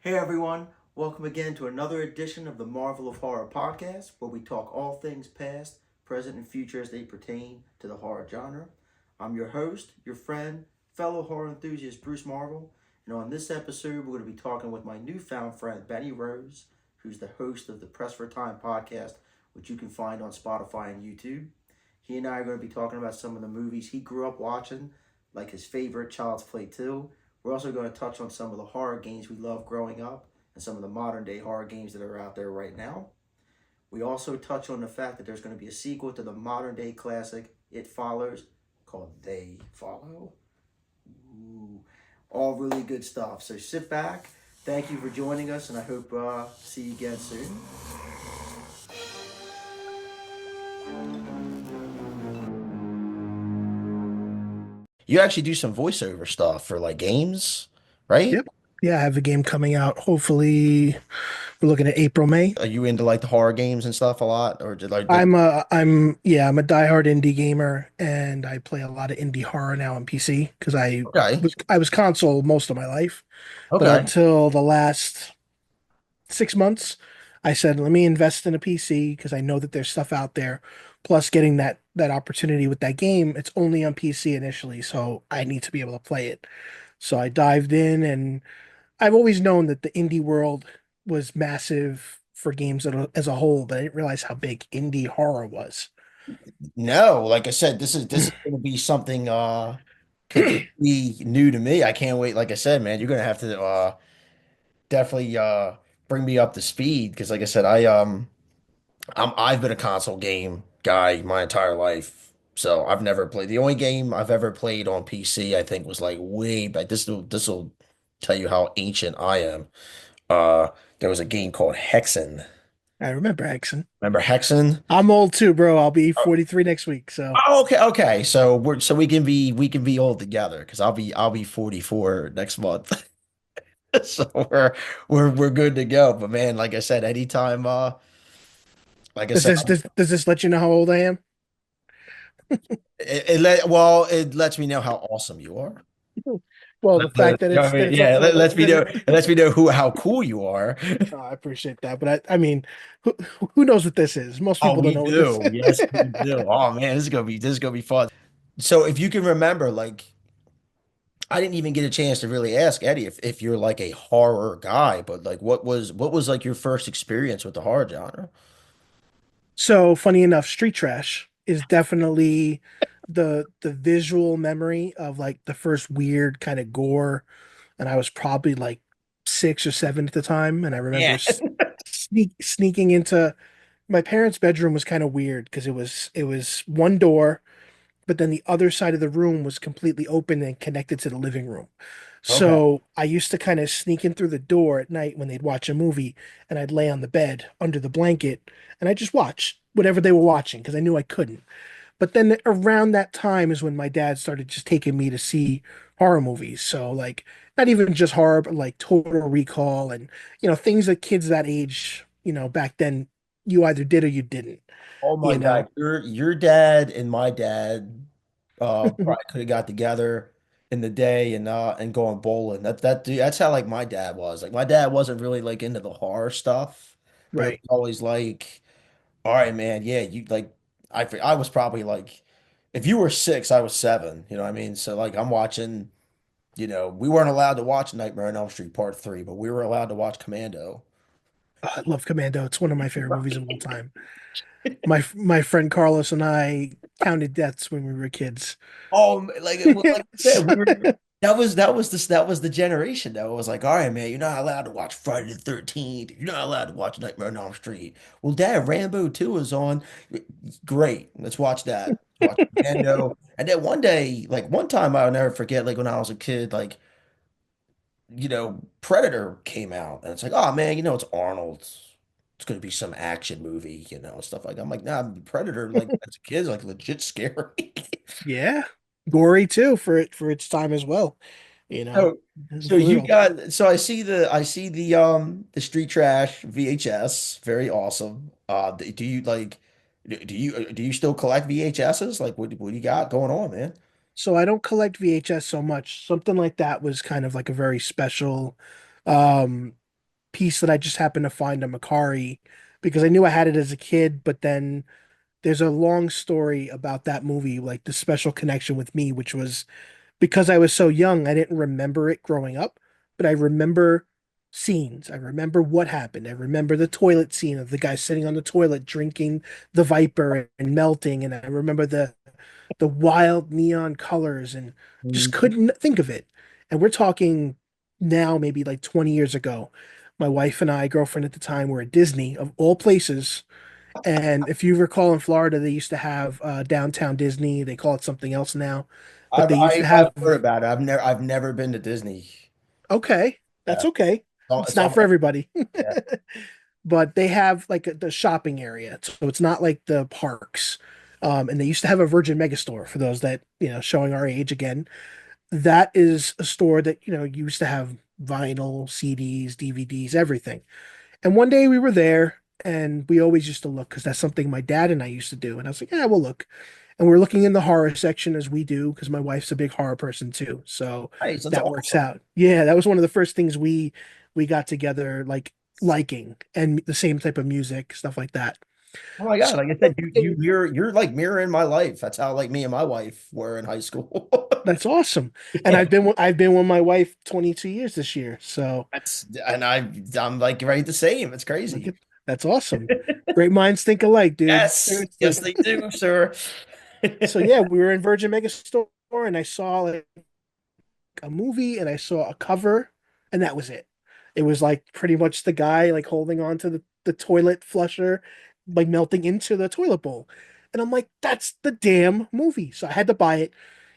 Hey everyone, welcome again to another edition of the Marvel of Horror podcast, where we talk all things past, present, and future as they pertain to the horror genre. I'm your host, your friend, fellow horror enthusiast Bruce Marvel, and on this episode, we're going to be talking with my newfound friend Benny Rose, who's the host of the Press for Time podcast, which you can find on Spotify and YouTube. He and I are going to be talking about some of the movies he grew up watching, like his favorite Child's Play 2. We're also going to touch on some of the horror games we loved growing up and some of the modern day horror games that are out there right now. We also touch on the fact that there's going to be a sequel to the modern day classic It Follows called They Follow. Ooh, all really good stuff. So sit back. Thank you for joining us, and I hope see you again soon. You actually do some voiceover stuff for like games, right? Yep. Yeah, I have a game coming out. Hopefully, we're looking at April, May. Are you into like the horror games and stuff a lot, or did like I'm a diehard indie gamer, and I play a lot of indie horror now on PC because okay, I was console most of my life, but okay. until the last 6 months, I said, let me invest in a PC because I know that there's stuff out there. Plus, getting that opportunity with that game, it's only on PC initially, so I need to be able to play it. So I dived in and I've always known that the indie world was massive for games as a whole, but I didn't realize how big indie horror was. No, like I said, this is going to be something completely new to me. I can't wait. Like I said, man, you're going to have to definitely bring me up to speed because like I said, I've been a console game guy my entire life. So I've never played. The only game I've ever played on PC, I think, was like way back. This will tell you how ancient I am. Uh there was a game called Hexen. I remember Hexen. Remember Hexen? I'm old too, bro. I'll be 43 next week. So Oh, okay, okay. So we can be all together because I'll be 44 next month. So we're good to go. But man, like I said, anytime like I does said, this let you know how old I am? it lets me know how awesome you are. Well, the fact that You know what I it's that mean? it's Yeah, lets me that know it, it lets me know how cool you are. I appreciate that, but I mean, who, who knows what this is? Most Oh, people don't we know what this do. Yes, we is. do. Oh man, this is gonna be fun. So if you can remember, like I didn't even get a chance to really ask Eddie if you're like a horror guy, but like what was like your first experience with the horror genre? So funny enough, Street Trash is definitely the visual memory of like the first weird kind of gore, and I was probably like 6 or 7 at the time, and I remember Yeah. sneaking into my parents' bedroom was kind of weird because it was one door, but then the other side of the room was completely open and connected to the living room. Okay. So I used to kind of sneak in through the door at night when they'd watch a movie, and I'd lay on the bed under the blanket, and I just watch whatever they were watching because I knew I couldn't. But then around that time is when my dad started just taking me to see horror movies. So like not even just horror, but like Total Recall and things that kids that age, back then you either did or you didn't, Oh my you God, know. your dad and my dad probably could have got together in the day and going bowling. That's how like my dad was. Like my dad wasn't really like into the horror stuff, but it Right. was always like, all right, man, yeah, you like I was probably like if you were six, I was seven. You know what I mean? So like I'm watching, we weren't allowed to watch Nightmare on Elm Street Part 3, but we were allowed to watch Commando. Oh, I love Commando. It's one of my favorite movies of all time. My friend Carlos and I counted deaths when we were kids. Oh, like I said, we were that was the generation that was like, all right, man, you're not allowed to watch Friday the 13th. You're not allowed to watch Nightmare on Elm Street. Well, Dad, Rambo 2 is on. Great, let's watch that. Watch Commando. And then one day, like one time I'll never forget, like when I was a kid, like, Predator came out, and it's like, oh man, it's Arnold. It's gonna be some action movie, stuff like that. I'm like, nah, Predator, like as a kid, is like legit scary. Yeah. Gory too for its time as well. You know, So, it's so you brutal. got so I see the Street Trash VHS, very awesome. Do you like do you still collect VHSs? Like what do you got going on, man? So I don't collect VHS so much. Something like that was kind of like a very special. Um, piece that I just happened to find on Macari because I knew I had it as a kid, but then there's a long story about that movie, like the special connection with me, which was because I was so young, I didn't remember it growing up, but I remember scenes. I remember what happened. I remember the toilet scene of the guy sitting on the toilet drinking the Viper and melting, and I remember the wild neon colors and just Mhm. couldn't think of it. And we're talking now maybe like 20 years ago. My wife and I, girlfriend at the time, were at Disney of all places. And if you recall in Florida, they used to have downtown Disney. They call it something else now, but they used to I've have, heard about it. I've never been to Disney. okay, that's Yeah, okay. It's it's not on for everybody. yeah. But they have like the shopping area. So it's not like the parks. And they used to have a Virgin Megastore for those that, showing our age again. That is a store that, used to have vinyl, CDs, DVDs, everything. And one day we were there and we always used to look because that's something my dad and I used to do. And I was like, yeah, we'll look. And we're looking in the horror section as we do because my wife's a big horror person too. So Nice, that's that works awesome. out. Yeah, that was one of the first things we got together like liking and the same type of music, stuff like that. Oh my God, So like I said, you're like mirroring my life. That's how like me and my wife were in high school. that's awesome. And Yeah, I've been with my wife 22 years this year. So I'm like right the same. It's look crazy. at that's awesome. Great minds think alike, dude. Yes, Seriously. yes, they do, sir. So yeah, we were in Virgin Megastore and I saw like a movie and I saw a cover and that was it. It was like pretty much the guy like holding on to the toilet flusher, like melting into the toilet bowl. And I'm like, that's the damn movie. So I had to buy it.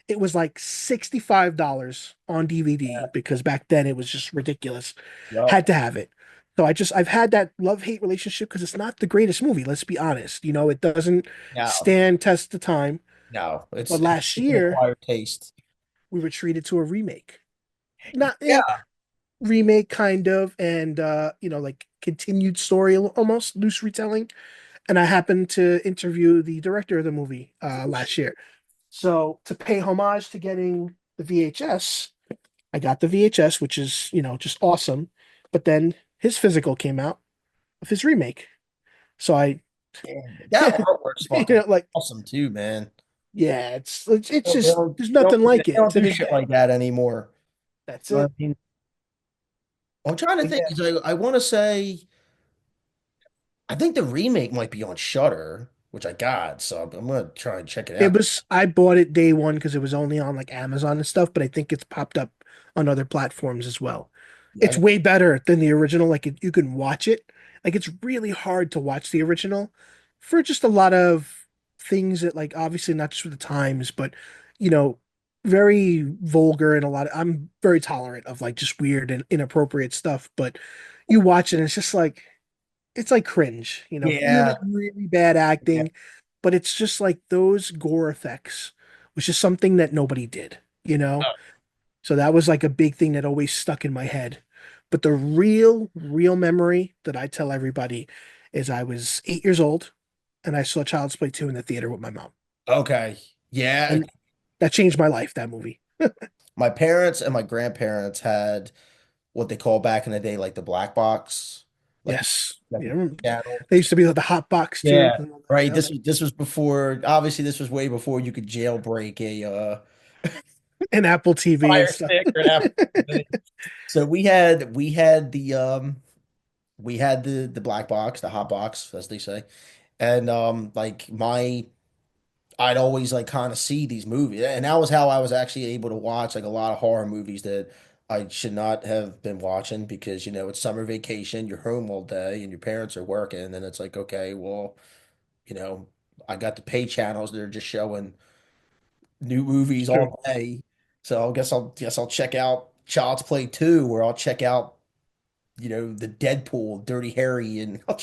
It was like $65 on DVD because back then it was just ridiculous. Yup. Had to have it. So I've had that love-hate relationship because it's not the greatest movie, let's be honest. It doesn't No, stand test of time. no, But last it's an year acquired taste. we were treated to a remake. Not Yeah. remake kind of and like continued story almost loose retelling, and I happened to interview the director of the movie last year, so to pay homage to getting the VHS, I got the VHS, which is just awesome, but then his physical came out of his remake, so I Yeah, that artwork's fucking like, awesome too, man. yeah, it's They just don't, there's they don't, nothing they like it don't to do this shit day. like that anymore. That's You know what it. I mean? I'm trying to But think yeah, 'cause I want to say I think the remake might be on Shutter, which I got, so I'm gonna try and check it it out. was, I bought it day one because it was only on like Amazon and stuff, but I think it's popped up on other platforms as well. Yeah, It's way better than the original. Like you can watch it. Like it's really hard to watch the original for just a lot of things that like obviously not just for the times, but you know, very vulgar and a lot of, I'm very tolerant of like just weird and inappropriate stuff, but you watch it and it's just like it's like cringe, really, yeah, really bad yeah. acting, but it's just like those gore effects, which is something that nobody did, you know? So that was like a big thing that always stuck in my head. But the real memory that I tell everybody is I was 8 years old and I saw Child's Play 2 in the theater with my mom. Okay, yeah. And that changed my life, that movie. My parents and my grandparents had what they call back in the day, like the black box, like Yes. like Yeah. channel. They used to be like the hot box too. Yeah, right. This was before. Obviously, this was way before you could jailbreak a And Apple TV and Fire stuff. Stick or an Apple TV. So we had the black box, the hot box, as they say, and like my I'd always like kind of see these movies, and that was how I was actually able to watch like a lot of horror movies that I should not have been watching because it's summer vacation, you're home all day, and your parents are working, and then it's like, okay, well, you know, I got the pay channels that are just showing new It's movies true. all day, so I guess I'll check out Child's Play 2, or I'll check out the Deadpool, Dirty Harry, and I'll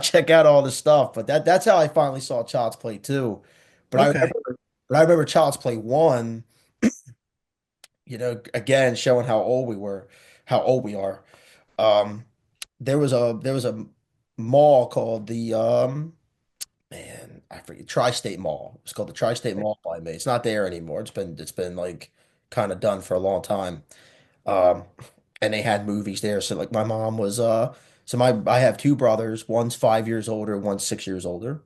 check out all this stuff. But that's how I finally saw Child's Play 2. But I Okay. remember, but I remember Child's Play 1, again showing how old we are. Um, there was a mall called the man, I forget, Tri-State Mall. It's called the Tri-State Mall by me. It's not there anymore. It's been like kind of done for a long time. Um, and they had movies there. So like my mom was so my I have two brothers. One's 5 years older, one's 6 years older.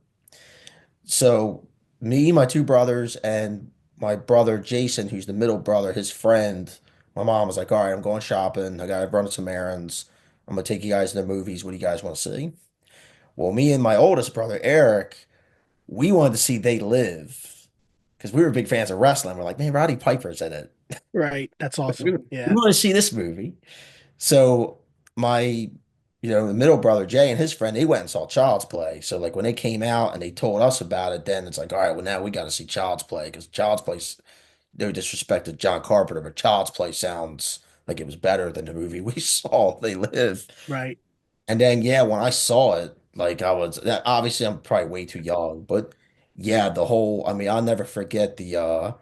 So me, my two brothers, and my brother Jason, who's the middle brother, his friend, my mom was like, "All right, I'm going shopping. I gotta run some errands. I'm gonna take you guys to the movies. What do you guys want to see?" Well, me and my oldest brother Eric, we wanted to see They Live because we were big fans of wrestling. We're like, "Man, Roddy Piper's in it. Right. That's We awesome. Yeah. want to see this movie." So my, the middle brother Jay and his friend, they went and saw Child's Play. So like when they came out and they told us about it, then it's like, all right, well now we got to see Child's Play because Child's Play, no disrespect to John Carpenter, but Child's Play sounds like it was better than the movie we saw, They Live. Right. And then yeah, when I saw it, like obviously I'm probably way too young, but yeah, the whole, I mean, I'll never forget the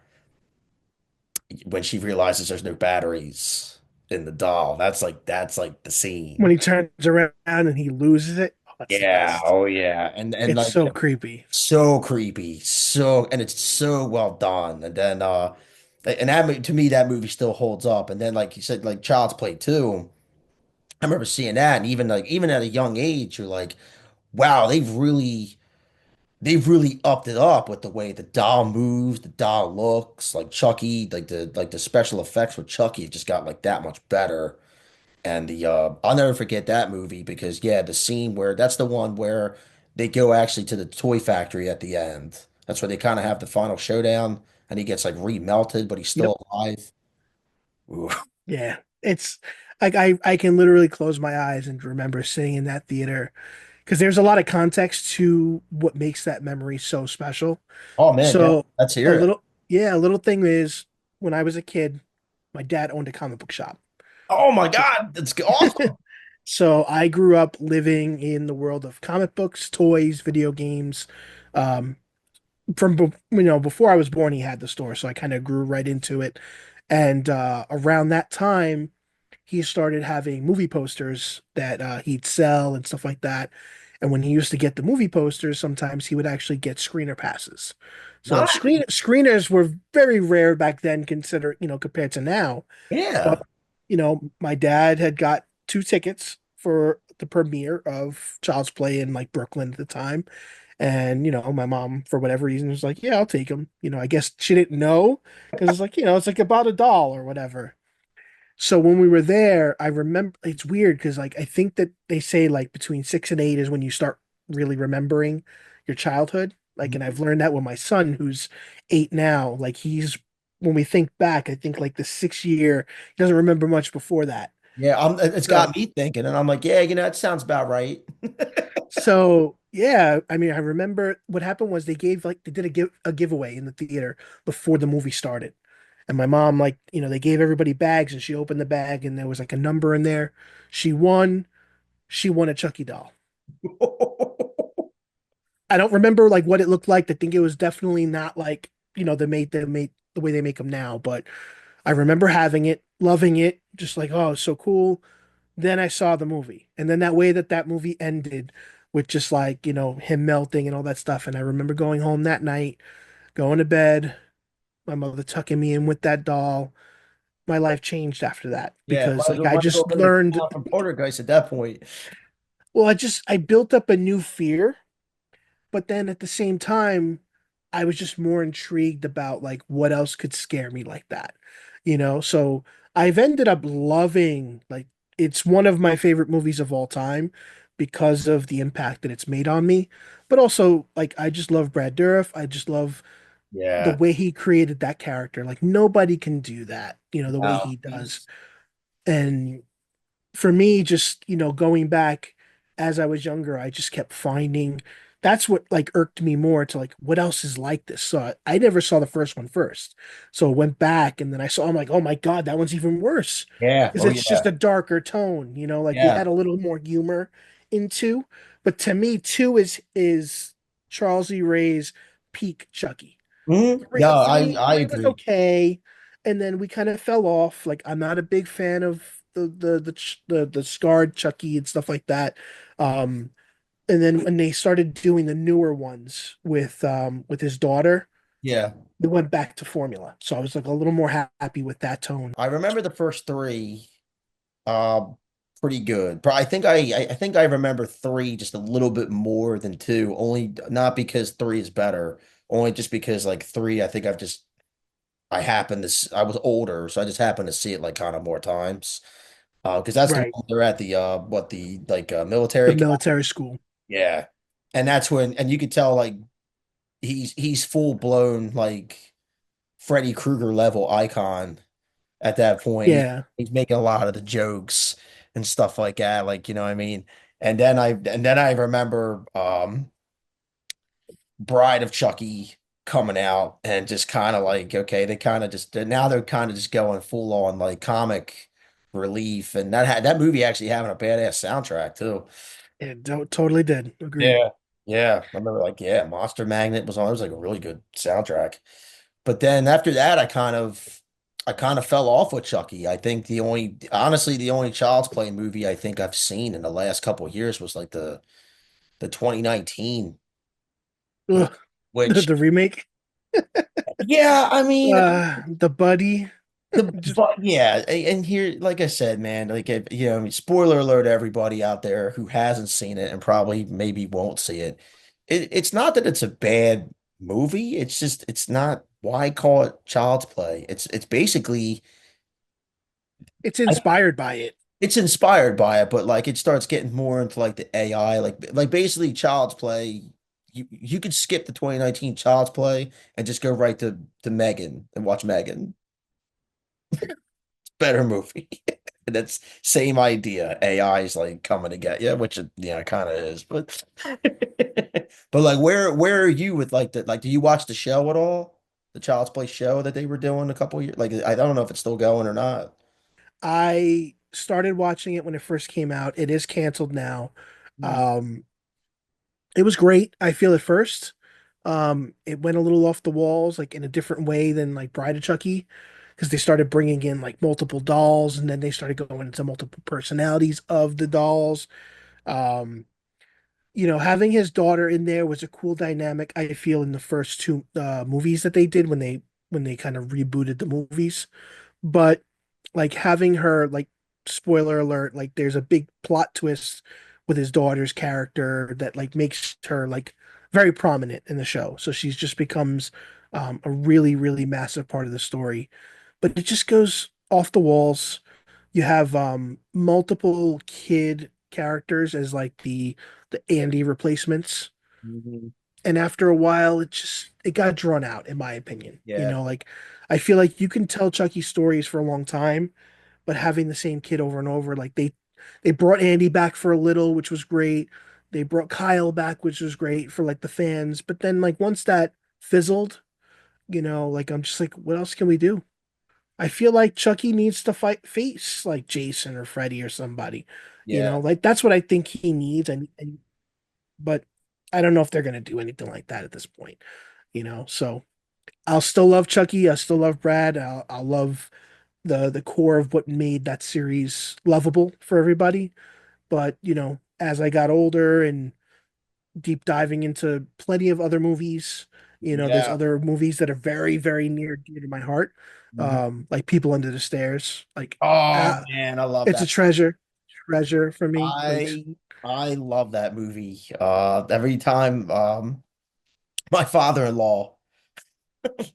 when she realizes there's no batteries in the doll. That's like the When scene. he turns around and he loses it, oh, that's the Yeah, best. oh yeah. And It's like so creepy. so creepy. And it's so well done. And then and to me that movie still holds up. And then like you said, like Child's Play 2, I remember seeing that and even at a young age, you're like, wow, they've really upped it up with the way the doll moves, the doll looks, like Chucky, like the special effects with Chucky just got like that much better. And I'll never forget that movie because yeah, the scene where that's the one where they go actually to the toy factory at the end. That's where they kind of have the final showdown and he gets like remelted, but he's Yep. still alive. Ooh. Yeah. It's like I can literally close my eyes and remember sitting in that theater because there's a lot of context to what makes that memory so special. Oh man, yeah. So Let's hear a it. little, yeah, a little thing is when I was a kid, my dad owned a comic book shop. Oh my So, God, that's awesome. so I grew up living in the world of comic books, toys, video games. Um, before I was born, he had the store, so I kind of grew right into it. And around that time, he started having movie posters that he'd sell and stuff like that. And when he used to get the movie posters, sometimes he would actually get screener passes. So Nice. screeners were very rare back then, compared to now. But Yeah. my dad had got two tickets for the premiere of Child's Play in like Brooklyn at the time. And, my mom, for whatever reason, was like, yeah, I'll take him. I guess she didn't know because it's like, it's like about a doll or whatever. So when we were there, I remember it's weird because like I think that they say like between 6 and 8 is when you start really remembering your childhood. Like, and I've learned that with my son who's 8 now. Like when we think back, I think like the 6 year, he doesn't remember much before that. Yeah, it's So got me thinking, and I'm like, yeah, that sounds about right. So yeah, I mean, I remember what happened was they did a giveaway in the theater before the movie started, and my mom like they gave everybody bags, and she opened the bag, and there was like a number in there. She won. She won a Chucky doll. I don't remember like what it looked like. I think it was definitely not like they made the way they make them now, but I remember having it, loving it, just like oh, it's so cool. Then I saw the movie, and then that way that movie ended with just like him melting and all that stuff. And I remember going home that night, going to bed, my mother tucking me in with that doll. My life changed after that Yeah, because like I might as well just been the learned. clown from Poltergeist at that point. Well, I built up a new fear, but then at the same time, I was just more intrigued about like what else could scare me like that, So I've ended up loving like it's one of my favorite movies of all time because of the impact that it's made on me. But also like I just love Brad Dourif. I just love the Yeah. way he created that character. Like nobody can do that, the way Wow. he does. And for me, just going back as I was younger, I just kept finding that's what like irked me more to like what else is like this. So I never saw the first one first. So I went back and then I saw I'm like, oh my God, that one's even worse. Yeah. Because Oh it's just yeah. a darker tone, like we Yeah. had a little more humor in two. But to me, two is Charles E. Ray's peak Chucky. Three, Yeah, I three, I three was agree. okay, and then we kind of fell off. Like I'm not a big fan of the scarred Chucky and stuff like that. Um, and then when they started doing the newer ones with his daughter, Yeah. they went back to formula. So I was like a little more happy with that tone. I remember the first three. Uh, Pretty good. But I think I remember three just a little bit more than two. Only not because three is better, only just because like three, I think I was older, so I just happened to see it like kind of more times. Because that's the Right. one they're at the military The academy. military school. Yeah, and that's when and you could tell like he's full blown like Freddy Krueger level icon at that point. Yeah. He's making a lot of the jokes and stuff like that, like you know what I mean. And then I remember Bride of Chucky coming out and just kind of like okay, they kind of just now they're kind of just going full on like comic relief, and that movie actually having a badass soundtrack too. It totally did. Agreed. Yeah. Yeah, I remember like yeah, Monster Magnet was on. It was like a really good soundtrack. But then after that, I kind of fell off with Chucky. I think the only Child's Play movie I think I've seen in the last couple of years was like the 2019 one, Ugh. The, which the remake. yeah, I mean The buddy. Just but yeah, and here like I said, man, like you know, I mean, spoiler alert to everybody out there who hasn't seen it and probably maybe won't see it. It's not that it's a bad movie. It's just it's not why call it Child's Play. It's basically it's inspired by it. it's inspired by it, but like it starts getting more into like the AI, like basically Child's Play. You could skip the 2019 Child's Play and just go right to Megan and watch Megan. Better movie. That's same idea. AI is like coming to get you, which it yeah, kind of is. But but like where are you with like the like do you watch the show at all? The Child's Play show that they were doing a couple years like I don't know if it's still going or not. I started watching it when it first came out. It is canceled now. Mhm. Um, it was great, I feel at first. It went a little off the walls, like in a different way than like Bride of Chucky, because they started bringing in like multiple dolls, and then they started going into multiple personalities of the dolls. Um, Having his daughter in there was a cool dynamic, I feel, in the first two movies that they did when they kind of rebooted the movies. But like having her, like, spoiler alert, like there's a big plot twist with his daughter's character that like makes her like very prominent in the show. So she's just becomes a really, really massive part of the story. But it just goes off the walls. You have multiple kid characters as like the Andy replacements. Mhm. And after a while, it got drawn out, in my opinion. Yeah. Like I feel like you can tell Chucky stories for a long time, but having the same kid over and over, like they brought Andy back for a little, which was great. They brought Kyle back, which was great for like the fans. But then like once that fizzled, like I'm just like, what else can we do? I feel like Chucky needs to face like Jason or Freddy or somebody. Yeah. Like that's what I think he needs. But I don't know if they're gonna do anything like that at this point. So I'll still love Chucky. I still love Brad. I'll love the core of what made that series lovable for everybody. But as I got older and deep diving into plenty of other movies, there's Yeah. other movies that are very, very near dear to my heart. Mhm. Like People Under the Stairs. Like, Oh uh, man, I love it's a that. treasure for me. Like, I I love that movie. Every time my father-in-law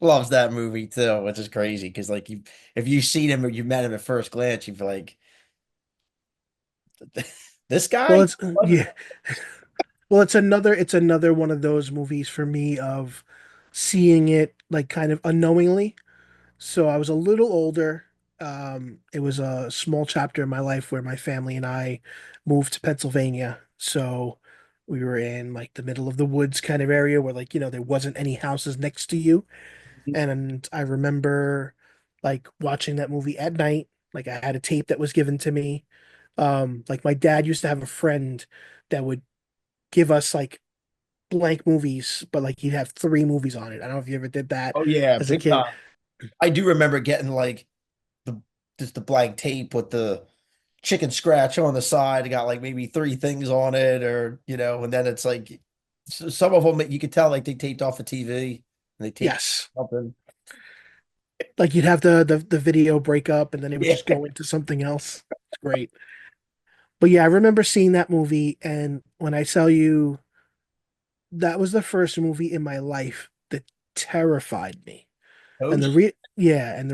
loves that movie too, which is crazy because like you if you've seen him or you met him at first glance, you'd be like, this well, guy? it's yeah. Well, it's another one of those movies for me of seeing it like kind of unknowingly. So I was a little older. It was a small chapter in my life where my family and I moved to Pennsylvania. So we were in like the middle of the woods kind of area where like, there wasn't any houses next to you. And I remember like watching that movie at night. Like I had a tape that was given to me. Like my dad used to have a friend that would give us like blank movies, but like he'd have three movies on it. I don't know if you ever did that Oh yeah, as a big kid. time. I do remember getting like the just the blank tape with the chicken scratch on the side. It got like maybe three things on it, or you know, and then it's like some of them you could tell like they taped off the TV and they taped Yes. something. Like you'd have the video break up and then it would Yeah. just go into something else. It's great. But yeah, I remember seeing that movie, and when I tell you that was the first movie in my life that terrified me. Oh, And the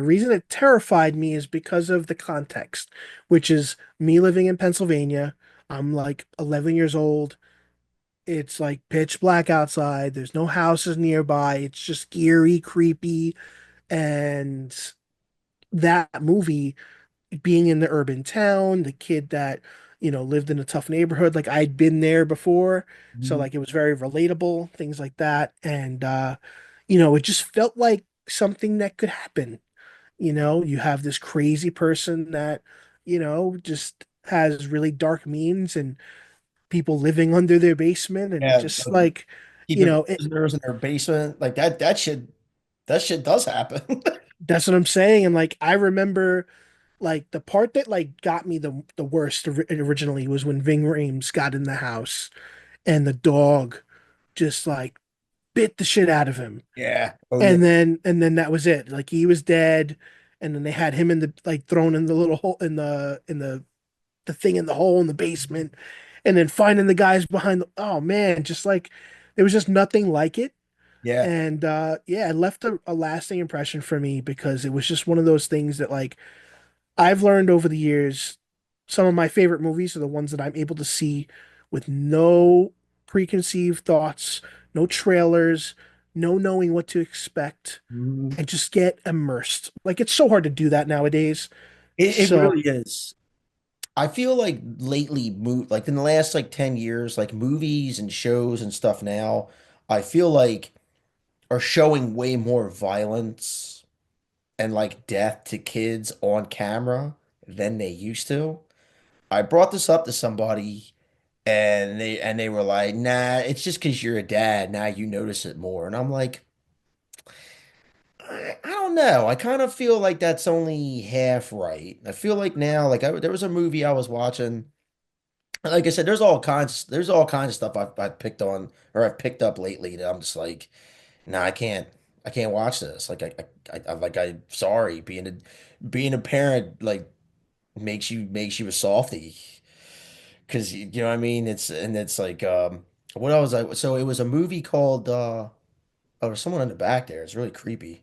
reason it terrified me is because of the context, which is me living in Pennsylvania. I'm like 11 years old. It's like pitch black outside. There's no houses nearby. It's just eerie, creepy. And that movie, being in the urban town, the kid that, lived in a tough neighborhood, like I'd been there before. So mhm. like it was very relatable, things like that. And it just felt like something that could happen. You have this crazy person that, just has really dark means and people living under their basement and Yeah, just like, you keeping know, it, prisoners in their basement like that. That shit does happen. that's what I'm saying. And like I remember like the part that like got me the worst originally was when Ving Rhames got in the house and the dog just like bit the shit out of him. Yeah. Oh yeah. And then that was it. Like he was dead, and then they had him in the like thrown in the little hole in the thing in the hole in the basement, and then finding the guys behind oh man, just like there was just nothing like it. Yeah. And yeah, it left a lasting impression for me because it was just one of those things that like I've learned over the years, some of my favorite movies are the ones that I'm able to see with no preconceived thoughts, no trailers, no knowing what to expect, Mhm. and just get immersed. Like it's so hard to do that nowadays. It So, really is. I feel like lately, like in the last like 10 years, like movies and shows and stuff now, I feel like are showing way more violence and like death to kids on camera than they used to. I brought this up to somebody and they were like, "Nah, it's just because you're a dad. Now you notice it more." And I'm like, I don't know. I kind of feel like that's only half right. I feel like now, like there was a movie I was watching. Like I said, there's all kinds of stuff I've picked on or I've picked up lately that I'm just like, nah, I can't watch this. Like I'm sorry, being a parent like makes you a softie because you know what I mean. It's like what I was like. So it was a movie called oh, there's someone in the back there. It's really creepy.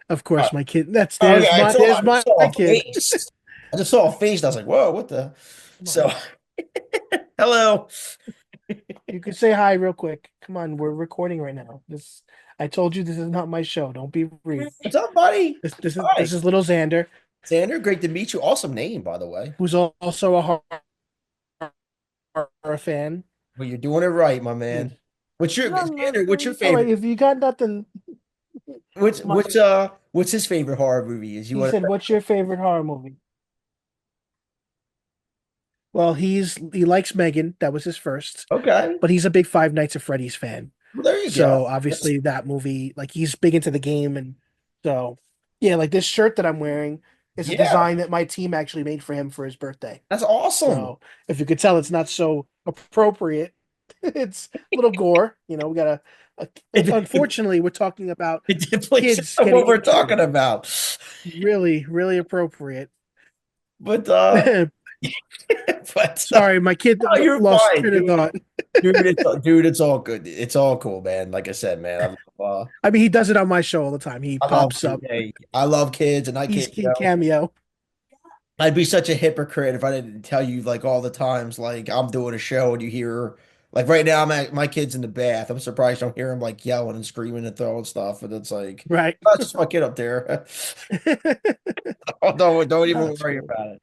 of Oh, course, my kid. That's oh, yeah, I saw there's I just my saw a kid. face. I just saw a face and I was like, whoa, what the? Come So on, hello. you could say hi real quick. Come on, we're recording right now. I told you this is not my show. Don't be rude. What's up, buddy? This Hi. is little Xander, Xander, great to meet you. Awesome name, by the way. who's also a horror fan. Well, you're doing it right, my Yeah. man. What's your No, no, Xander? What's no, your it's all right. favorite? If you got nothing, What's my, what's uh what's his favorite horror movie? Is you he want said, "What's your favorite horror movie?" Well, he likes Megan. That was his first, to? Okay. but he's a big Five Nights at Freddy's fan. Well, there you go. So That's obviously that movie, like he's big into the game, and so yeah, like this shirt that I'm wearing is a yeah, design that my team actually made for him for his birthday. that's awesome. So if you could tell, it's not so appropriate. It's a little gore. We got It, unfortunately, we're talking about it plays kids into what getting we're into talking it. about. Really, really appropriate. But but Sorry, my kid no, you're lost fine, train of dude. thought. Dude, it's all good. It's all cool, man. Like I said, man, I mean, he does it on my show all the time. He I love pops up. hey, I love kids, and I He's can't, King Cameo. I'd be such a hypocrite if I didn't tell you like all the times like I'm doing a show and you hear like right now my kid's in the bath. I'm surprised you don't hear him like yelling and screaming and throwing stuff. And it's like Right. that's just my kid up there. Oh, don't even That's worry cool. about it.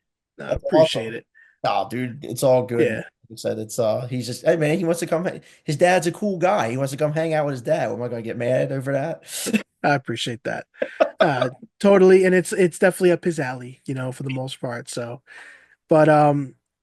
I That's appreciate awesome. it. Oh, dude, it's all good. Yeah, Like I said, it's he's just hey man, he wants to come. His dad's a cool guy. He wants to come hang out with his dad. Am I gonna get mad over that? I appreciate that. Uh, totally, and it's definitely up his alley, for the most part. So, but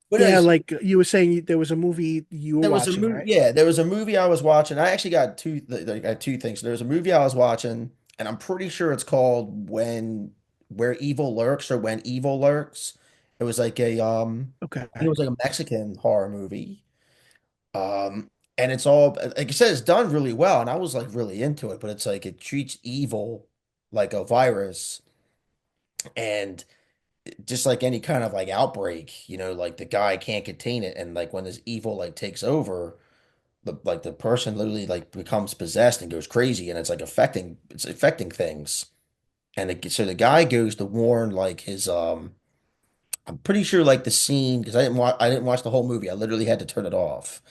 But yeah, like you were saying, there was a movie you were there was a watching, movie, right? yeah, there was a movie I was watching. I actually got two things. There was a movie I was watching, and I'm pretty sure it's called Where Evil Lurks or When Evil Lurks. It was like Okay. I think it was like a Mexican horror movie. Um, and it's all like I said, it's done really well, and I was like really into it, but it's like it treats evil. like a virus, and just like any kind of like outbreak, like the guy can't contain it, and like when this evil like takes over, like the person literally like becomes possessed and goes crazy, and it's affecting things. And so the guy goes to warn like his I'm pretty sure like the scene, because I didn't watch the whole movie. I literally had to turn it off.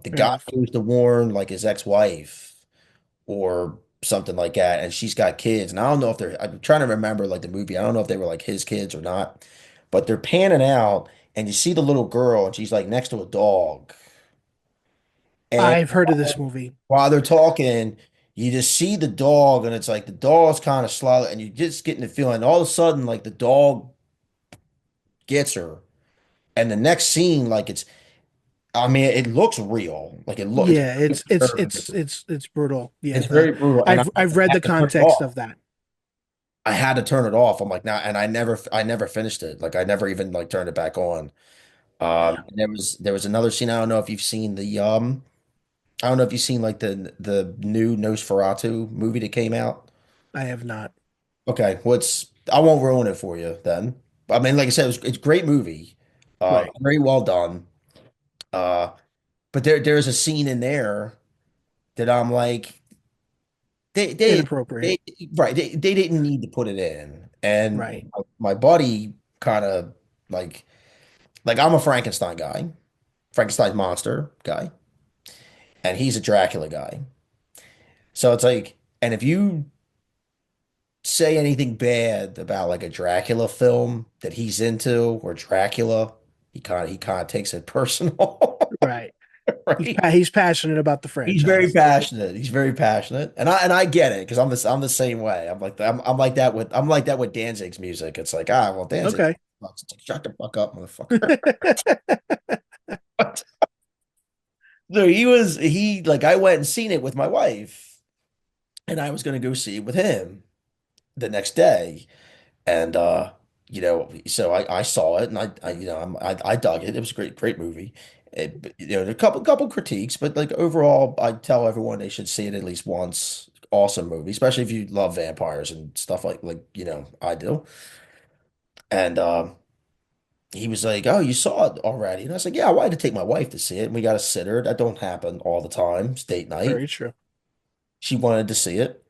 The Fair guy enough. goes to warn like his ex-wife or something like that, and she's got kids. And I don't know if they're, I'm trying to remember like the movie. I don't know if they were like his kids or not, but they're panning out and you see the little girl and she's like next to a dog. And I've heard of this movie. while they're talking, you just see the dog, and it's like the dog's kind of slow, and you're just getting the feeling all of a sudden like the dog gets her. And the next scene, like I mean, it looks real. Like it's Yeah, very disturbing. it's brutal. Yeah, It's very brutal, and I I've read had the to turn it context off. of that. I had to turn it off. I'm like, nah, and I never finished it. Like I never even like turned it back on. Yeah, And there was another scene. I don't know if you've seen I don't know if you've seen like the new Nosferatu movie that came out. I have not. Okay, I won't ruin it for you then. I mean, like I said, it's a great movie. Right. Very well done. Uh, but there's a scene in there that I'm like, they they Inappropriate. they right, they didn't need to put it in. And Right. my buddy kind of like I'm a Frankenstein guy, Frankenstein monster guy, and he's a Dracula guy. So it's like, and if you say anything bad about like a Dracula film that he's into or Dracula, he kind of takes it personal, Right. right? He's passionate about the He's very franchise. passionate. He's very passionate, and I get it because I'm the same way. I'm like that with Danzig's music. It's like well Danzig, Okay. it's like, shut the fuck up, motherfucker. So he like I went and seen it with my wife, and I was gonna go see it with him the next day. And so I saw it, and I dug it. It was a great movie. A couple critiques, but like overall, I tell everyone they should see it at least once. Awesome movie, especially if you love vampires and stuff like I do. And he was like, "Oh, you saw it already?" And I was like, "Yeah, I wanted to take my wife to see it, and we got a sitter. That don't happen all the time. It's date night. Very true. She wanted to see it.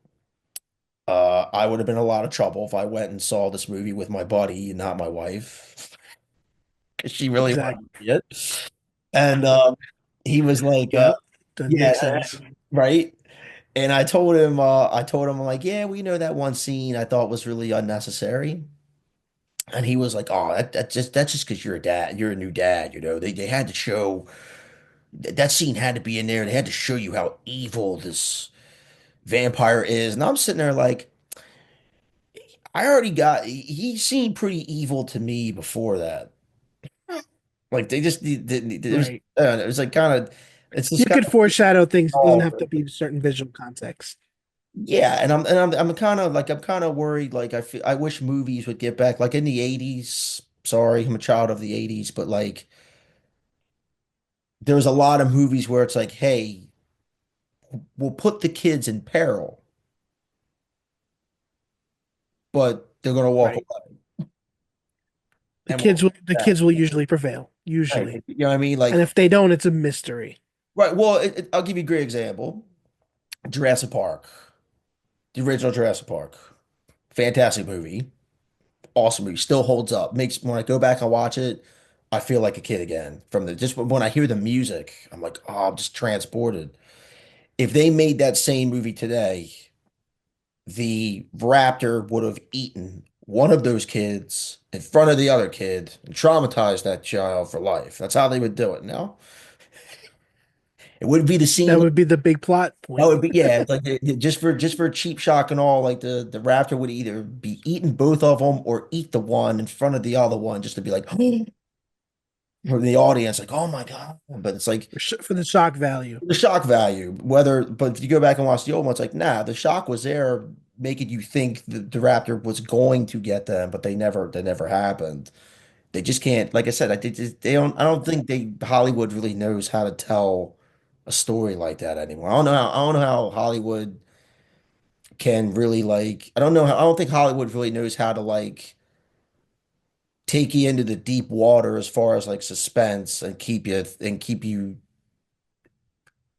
I would have been in a lot of trouble if I went and saw this movie with my buddy, not my wife, because she really wanted Exactly. to see it. And he was like, Yep. That makes yeah, sense. right. And I told him, I'm like, yeah, we know that one scene I thought was really unnecessary. And he was like, oh, that's just because you're a dad, you're a new dad, they had to show that scene had to be in there. They had to show you how evil this vampire is. And I'm sitting there like, I already he seemed pretty evil to me before that. Like they just didn't. Right. It was like kind of. It's just You kind could foreshadow things. It doesn't of have to be certain visual context. yeah. And I'm kind of worried. Like I wish movies would get back like in the '80s. Sorry, I'm a child of the '80s, but like there's a lot of movies where it's like, hey, we'll put the kids in peril, but they're gonna walk Right. away, and The kids will usually prevail. right. Usually. You know what I mean? And Like if they don't, it's a mystery. right. Well, I'll give you a great example. Jurassic Park, the original Jurassic Park. Fantastic movie. Awesome movie. Still holds up. Makes when I go back and watch it, I feel like a kid again. From the just when I hear the music, I'm like, oh, I'm just transported. If they made that same movie today, the raptor would have eaten one of those kids in front of the other kid and traumatized that child for life. That's how they would do it. No, it would be the scene. That would be the big plot That point. would be yeah, it's like just for cheap shock and all, like the raptor would either be eating both of them or eat the one in front of the other one just to be like for the audience, like, oh my God. But it's like For the shock value. the shock value, but if you go back and watch the old one, it's like, nah, the shock was there making you think the raptor was going to get them, but they never happened. They just can't, like I said, I don't think Hollywood really knows how to tell a story like that anymore. I don't know how Hollywood can really like I don't know how I don't think Hollywood really knows how to like take you into the deep water as far as like suspense and keep you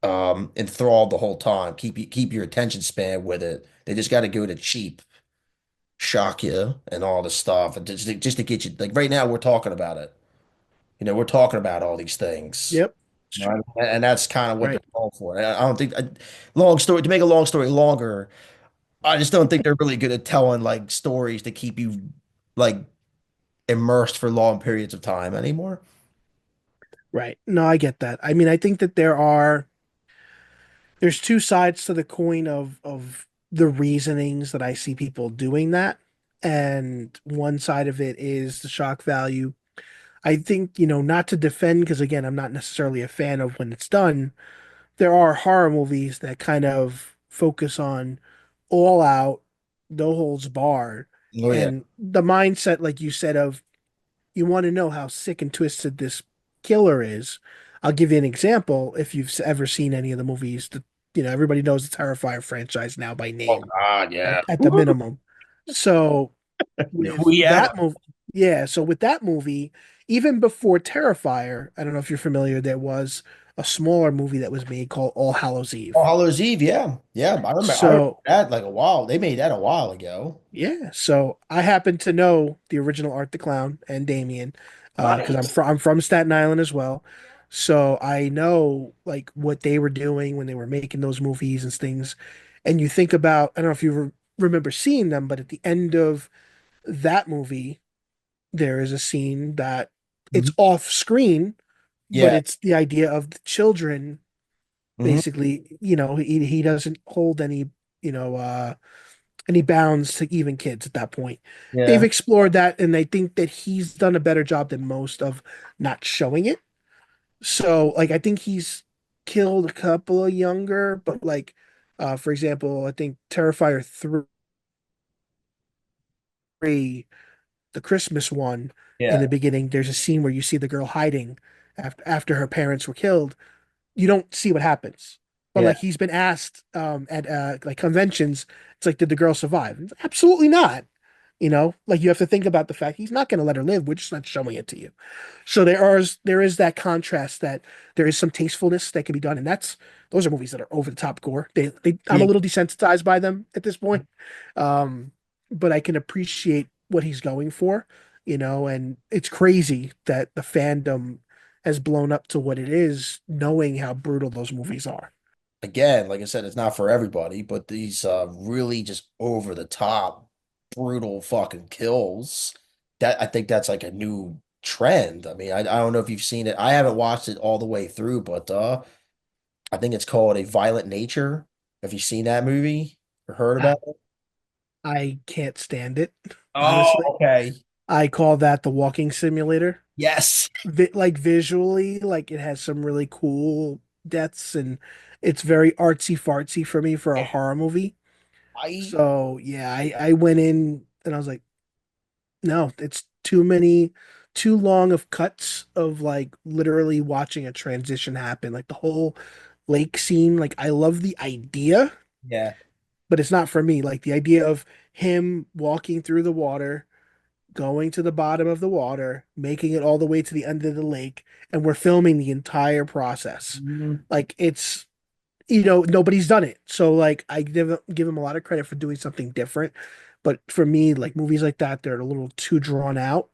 enthralled the whole time. Keep your attention span with it. They just got to go to cheap, shock you and all this stuff and just to get you like right now we're talking about it. You know, we're talking about all these things. Yep, it's You know, true. and that's kind of what they're Right, going for. I don't think long story to make a long story longer, I just don't think they're really good at telling like stories to keep you like immersed for long periods of time anymore. right. No, I get that. I mean, I think that there's two sides to the coin of the reasonings that I see people doing that. And one side of it is the shock value. I think, not to defend, because again, I'm not necessarily a fan of when it's done. There are horror movies that kind of focus on all out, no holds barred, Oh yeah. and the mindset, like you said, of you want to know how sick and twisted this killer is. I'll give you an example. If you've ever seen any of the movies, everybody knows the Terrifier franchise now by Oh name God, yeah. at the Woo. minimum. So with We have that movie, yeah. So with that movie, even before Terrifier, I don't know if you're familiar, there was a smaller movie that was made called All Hallows All Eve. Hallows Eve, yeah. Yeah, I remember So that like a while. They made that a while ago. yeah, so I happen to know the original Art the Clown and Damien, because Nice. I'm from Staten Island as well. So I know like what they were doing when they were making those movies and things. And you think about, I don't know if you remember seeing them, but at the end of that movie, there is a scene that it's Mhm. off screen, but Yeah. it's the idea of the children Hmm. basically, he doesn't hold any bounds to even kids at that point. They've Yeah. explored that, and I think that he's done a better job than most of not showing it. So, like, I think he's killed a couple of younger, but like, for example, I think Terrifier 3, the Christmas one, in Yeah. the beginning, there's a scene where you see the girl hiding after her parents were killed. You don't see what happens. But Yeah. like he's been asked at like conventions, it's like, did the girl survive? Absolutely not. Like you have to think about the fact he's not going to let her live. We're just not showing it to you. So there is that contrast that there is some tastefulness that can be done, and those are movies that are over the top gore. I'm a Yeah. little desensitized by them at this point, um, but I can appreciate what he's going for. And it's crazy that the fandom has blown up to what it is, knowing how brutal those movies are. Again, like I said, it's not for everybody, but these really just over the top, brutal fucking kills. That I think that's like a new trend. I mean, I don't know if you've seen it. I haven't watched it all the way through, but I think it's called A Violent Nature. Have you seen that movie or heard Ah, about it? I can't stand it, Oh, honestly. okay. I call that the walking simulator. Yes. Like visually, like it has some really cool deaths, and it's very artsy fartsy for me for a horror movie. I So yeah, I went in and I was like, no, it's too long of cuts of like literally watching a transition happen. Like the whole lake scene, like I love the idea, yeah. but it's not for me. Like the idea of him walking through the water, going to the bottom of the water, making it all the way to the end of the lake, and we're filming the entire process. Mhm. Like it's nobody's done it. So like I give him a lot of credit for doing something different. But for me, like movies like that, they're a little too drawn out.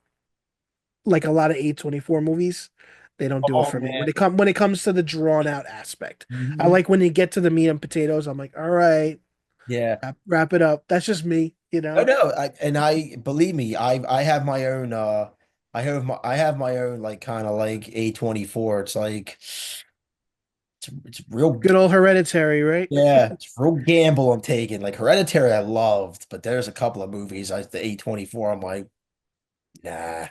Like a lot of A24 movies, they don't do it Oh for me. man. When it comes to the drawn out aspect. I Mhm. like when you get to the meat and potatoes, I'm like, all right, Yeah. wrap it up. That's just me, Oh no, I believe me, I have my own I have my own like kind of like A24. It's like it's real Good old Hereditary, right? yeah, it's real gamble I'm taking. Like Hereditary I loved, but there's a couple of movies the A24 I'm like, nah.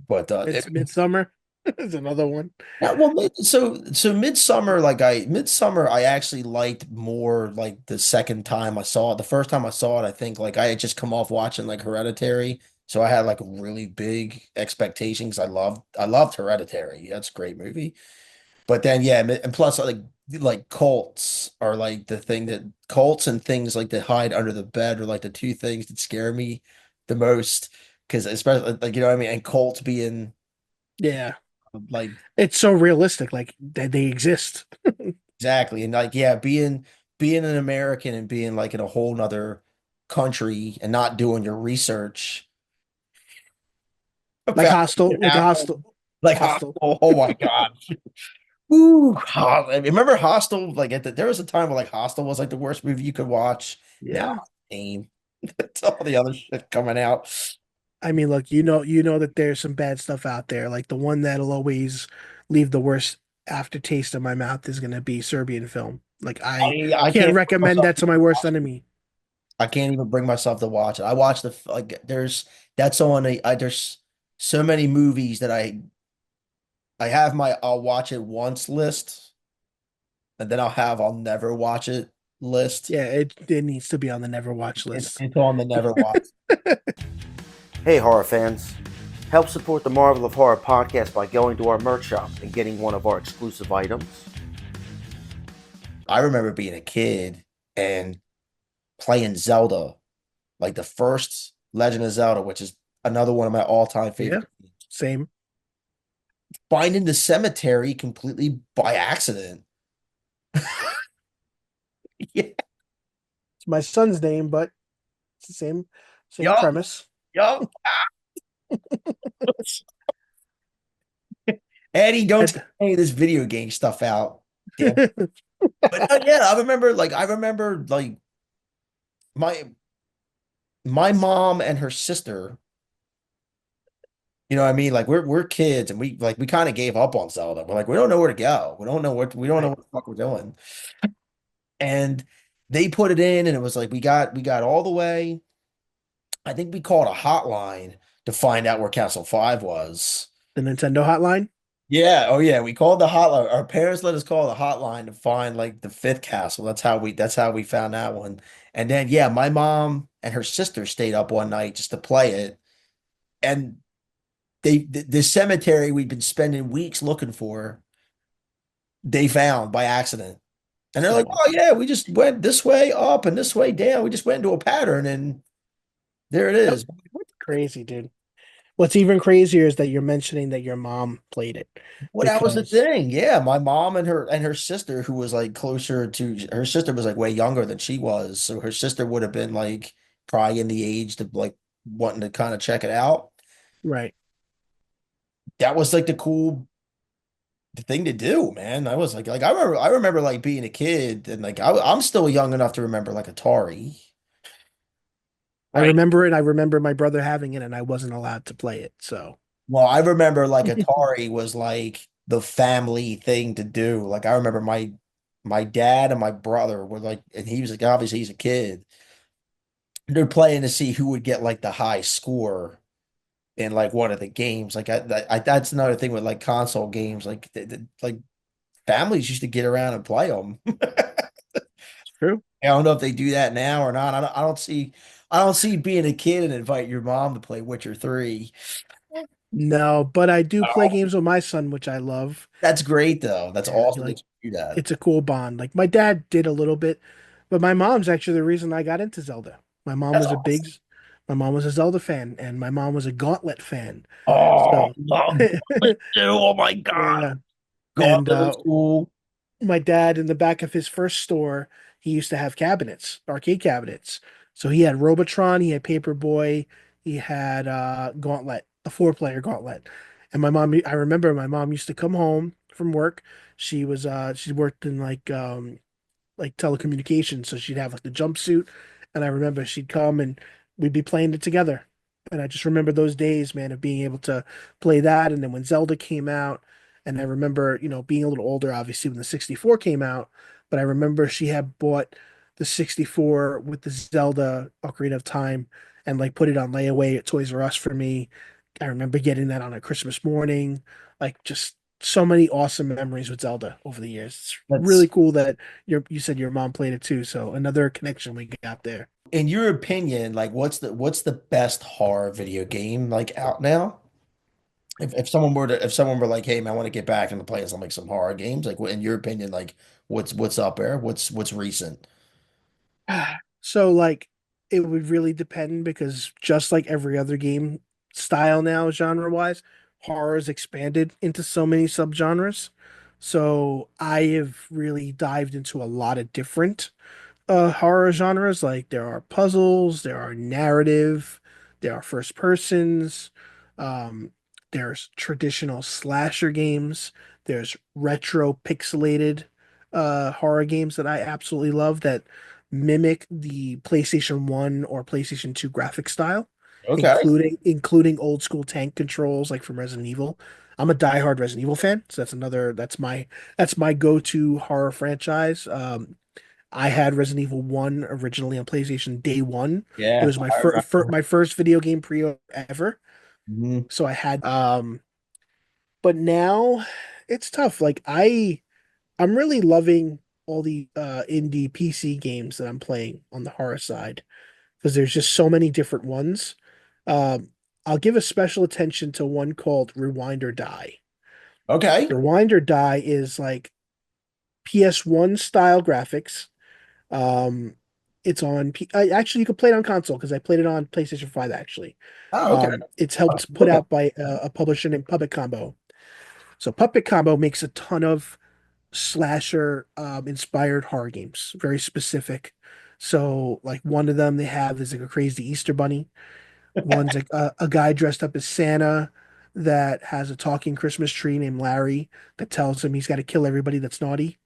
But Midsummer is another one. yeah, well, so Midsummer I actually liked more like the second time I saw it. The first time I saw it, I think like I had just come off watching like Hereditary, so I had like really big expectations. I loved Hereditary. That's a great movie. But then yeah, and plus like like cults are like the thing that cults and things like that hide under the bed are like the two things that scare me the most. Because especially like you know what I mean, and cults being Yeah. like It's so realistic, like they exist. exactly and like yeah, being an American and being like in a whole nother country and not doing your research Like about what Hostel, like a happened. Hostel, Like Hostel. Hostel, oh my God. Ooh, remember Hostel? Like there was a time where like Hostel was like the worst movie you could watch. Now Yeah. it's Tame. It's all the other shit coming out. I mean, look, you know that there's some bad stuff out there. Like the one that'll always leave the worst aftertaste in my mouth is gonna be Serbian film. Like I I can't can't bring recommend myself that to my worst enemy. I can't even bring myself to watch it. I watch the like there's that's on there's so many movies that I have my I'll watch it once list and then I'll never watch it list. Yeah, it needs to be on the never watch list. It's on the never watch. Hey, horror fans. Help support the Marvel of Horror podcast by going to our merch shop and getting one of our exclusive items. I remember being a kid and playing Zelda, like the first Legend of Zelda, which is another one of my all-time Yeah, favorite games. same. Finding the cemetery completely by accident. Yeah. It's my son's name, but it's the same Yup. premise. Yup. Eddie, don't take Ed- any of this video game stuff out. Damn. But no, yeah, I remember like my my mom and her sister, you know what I mean? Like we're kids and we kind of gave up on Zelda. We're like, we don't know where to go. We don't know Right. what the fuck we're doing. And they put it in and it was like we got all the way. I think we called a hotline to find out where Castle 5 was. The Nintendo hotline. Yeah, oh yeah, we called the hotline. Our parents let us call the hotline to find like the fifth castle. That's how we found that one. And then yeah, my mom and her sister stayed up one night just to play it. And the cemetery we'd been spending weeks looking for, they found by accident. And they're like, So "Oh yeah, we just went this way up and this way down. We just went into a pattern and there it yep, is." crazy, dude. What's even crazier is that you're mentioning that your mom played it Well, that was the because thing. Yeah, my mom and her sister, who was like closer to her sister was like way younger than she was. So her sister would have been like probably in the age to like wanting to kind of check it out. right. That was like the cool thing to do, man. I was like I remember like being a kid and like I'm still young enough to remember like Atari. I Right. remember it. I remember my brother having it and I wasn't allowed to play it. So Well, I remember like Atari was like the family thing to do. Like I remember my dad and my brother were like, and he was like, obviously he's a kid. They're playing to see who would get like the high score in like one of the games. Like that's another thing with like console games. Like like families used to get around and play them. it's true. I don't know if they do that now or not. I don't see being a kid and invite your mom to play Witcher 3. No, but I do play Oh, games with my son, which I love. that's great though. That's And he awesome that like you do that. it's a cool bond. Like my dad did a little bit, but my mom's actually the reason I got into Zelda. That's awesome. My mom was a Zelda fan, and my mom was a Gauntlet fan. Oh, So, love Gauntlet too. Oh my God. yeah. And Gauntlet was cool. my dad, in the back of his first store, he used to have cabinets, arcade cabinets. So he had Robotron, he had Paperboy, he had Gauntlet, a four-player Gauntlet. And I remember my mom used to come home from work. She worked in like telecommunications, so she'd have like the jumpsuit, and I remember she'd come and we'd be playing it together. And I just remember those days, man, of being able to play that. And then when Zelda came out, and I remember, being a little older, obviously, when the 64 came out, but I remember she had bought the 64 with the Zelda Ocarina of Time and like put it on layaway at Toys R Us for me. I remember getting that on a Christmas morning, like just so many awesome memories with Zelda over the years. It's really That's cool that you said your mom played it too. So another connection we got there. in your opinion, like what's the best horror video game like out now? if someone were like, hey man, I want to get back into playing some horror games, like what in your opinion, like what's up there? What's recent? So like it would really depend because just like every other game style now, genre wise, horror has expanded into so many subgenres. So I have really dived into a lot of different horror genres. Like there are puzzles, there are narrative, there are first persons, um, there's traditional slasher games, there's retro pixelated horror games that I absolutely love that mimic the PlayStation 1 or PlayStation 2 graphic style, Okay. including old school tank controls like from Resident Evil. I'm a diehard Resident Evil fan, so that's my go-to horror franchise. I had Resident Evil 1 originally on PlayStation day one. It Yeah, was my I remember. my first video game pre ever. Mhm. So I had but now it's tough. I'm really loving all the indie PC games that I'm playing on the horror side because there's just so many different ones. Um I'll give a special attention to one called Rewind or Die. Okay. Rewind or Die is like PS1 style graphics. Um, it's on. Actually, you could play it on console because I played it on PlayStation 5. Actually, Oh, okay. it's I'll helped put look at. out by a publisher named Puppet Combo. So Puppet Combo makes a ton of slasher inspired horror games, very specific. So like one of them they have is like a crazy Easter bunny. One's like a guy dressed up as Santa that has a talking Christmas tree named Larry that tells him he's got to kill everybody that's naughty.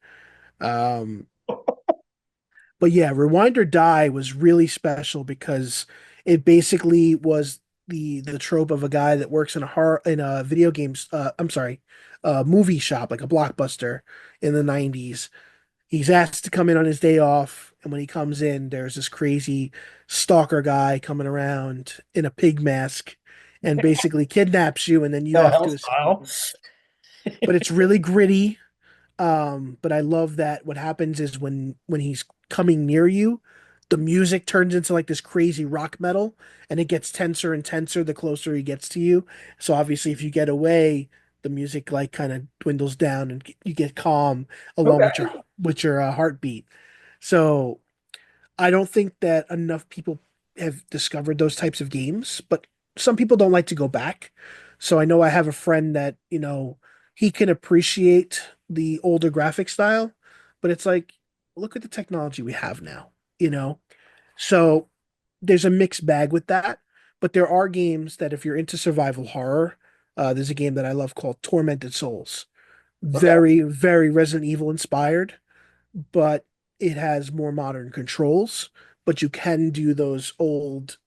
Um, But yeah, Rewind or Die was really special because it basically was the trope of a guy that works in a video games I'm sorry, movie shop like a Blockbuster in the 90s. He's asked to come in on his day off, and when he comes in, there's this crazy stalker guy coming around in a pig mask and basically kidnaps you, and then you No, have Hell to escape. Style. But it's really gritty. But I love that what happens is when he's coming near you, the music turns into like this crazy rock metal and it gets tenser and tenser the closer he gets to you. So obviously if you get away, the music like kind of dwindles down and you get calm along with Okay. your heartbeat. So I don't think that enough people have discovered those types of games, but some people don't like to go back. So I know I have a friend that, he can appreciate the older graphic style, but it's like, look at the technology we have now, you know? So there's a mixed bag with that, but there are games that if you're into survival horror, there's a game that I love called Tormented Souls. Okay. Very, very Resident Evil inspired, but it has more modern controls. But you can do those old,